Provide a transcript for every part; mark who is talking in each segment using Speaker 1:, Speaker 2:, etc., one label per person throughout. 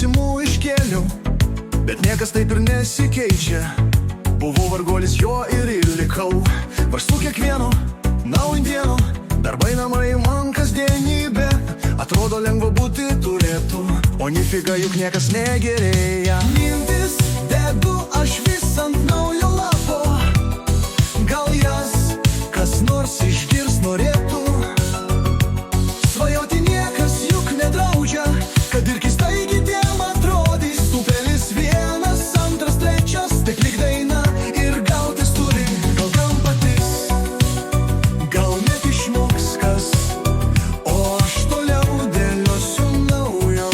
Speaker 1: klausimų iškėliau, bet niekas taip ir nesikeičia. Buvau varguolis jo ir likau. Varstu kiekvieno naujienų, darbai namai man kasdienybė. Atrodo lengva būti turėtų, o nifiga juk niekas negerėja. Mintis dedu aš vis ant naujo lapo, gal jas kas nors išgirs norėtų. Svajoti niekas juk nedraudžia, kad ir keistai kitiem atrodys. Tupelis vienas, antras, trečias, tik lyg daina ir gautis turi. Gal kam patys, gal net išmoks kas, o aš toliau dėliosiu naujo.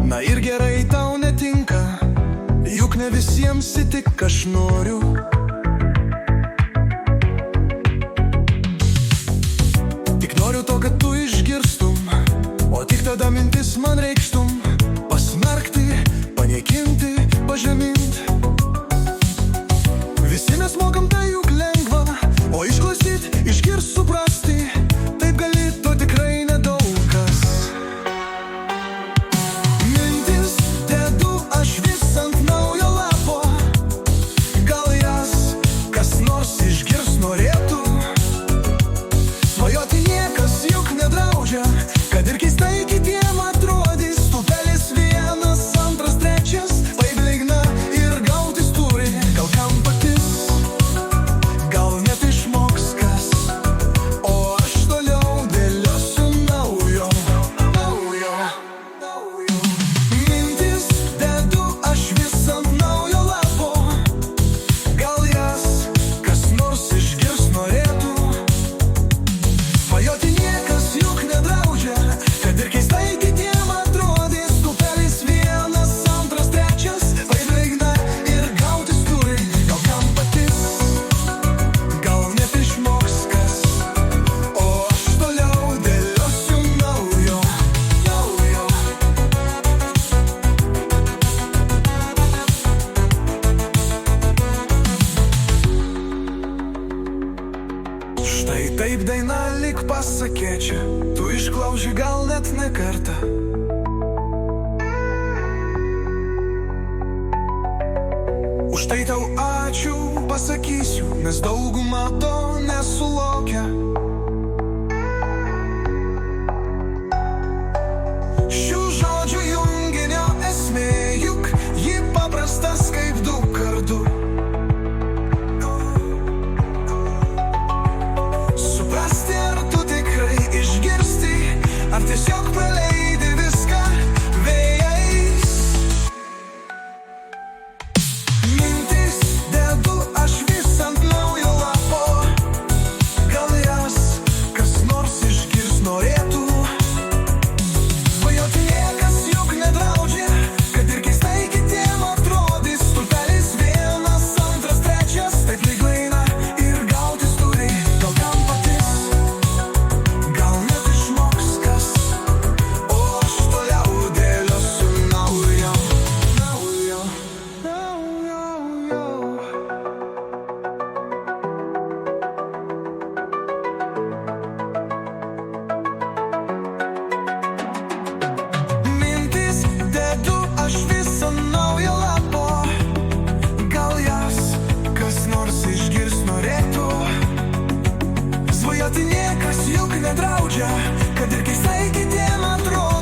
Speaker 1: Na ir gerai tau netinka, juk ne visiems tik aš noriu. Tik noriu to, kad tu išgirstum, o tik tada mintis man reikštum. Pasmerkti, paniekinti, pažemint. Visi mes mokam tai juk lengva, o išklausyt, išgirst, suprasti, taip gali to tikrai nedaug kas. Mintis dedu aš vis ant naujo lapo, gal jas kas nors išgirs norėtų. Svajoti niekas juk nedraudžia, kad ir keistai kitiem atrodys. Tupelis vienas, antras, trečias, taip lygna ir gautis turi. Gal kam patys, gal net išmoks kas, o aš toliau dėliosiu naujo. Mintis dedu aš vis ant naujo lapo, gal jas kas nors išgirs norėtų. Svajoti niekas juk nedraudžia, kad ir keistai kitiem atrodys. Tupelis vienas, antras, trečias, taip lygna ir gautis turi. Gal kam patys, gal net išmoks kas, o aš toliau dėliosiu naujo. Štai taip daina lyg pasakėčia, tu išklauži gal net ne kartą. Už tai tau ačiū pasakysiu, nes dauguma to nesulokia. Šių žodžių junginio esmė juk ji paprastas kaip du kartu. Suprasti, ar tu tikrai išgirsti, ar tiesiog praleidi viską vėjais. Mintis dedu aš vis ant naujo lapo, gal jas kas nors išgirs norėtų. Svajoti niekas juk nedraudžia, kad ir keistai kitiem atrodys. Tupelis vienas, antras, trečias, taip lyg laina ir gautis turi. Gal kam patys, gal net išmoks kas, o aš toliau dėliosiu naujo. Mintis dedu aš vis ant naujo lapo, gal jas kas nors išgirs norėtų. Svajoti niekas juk nedraudžia, kad ir keistai kitiem atrodo.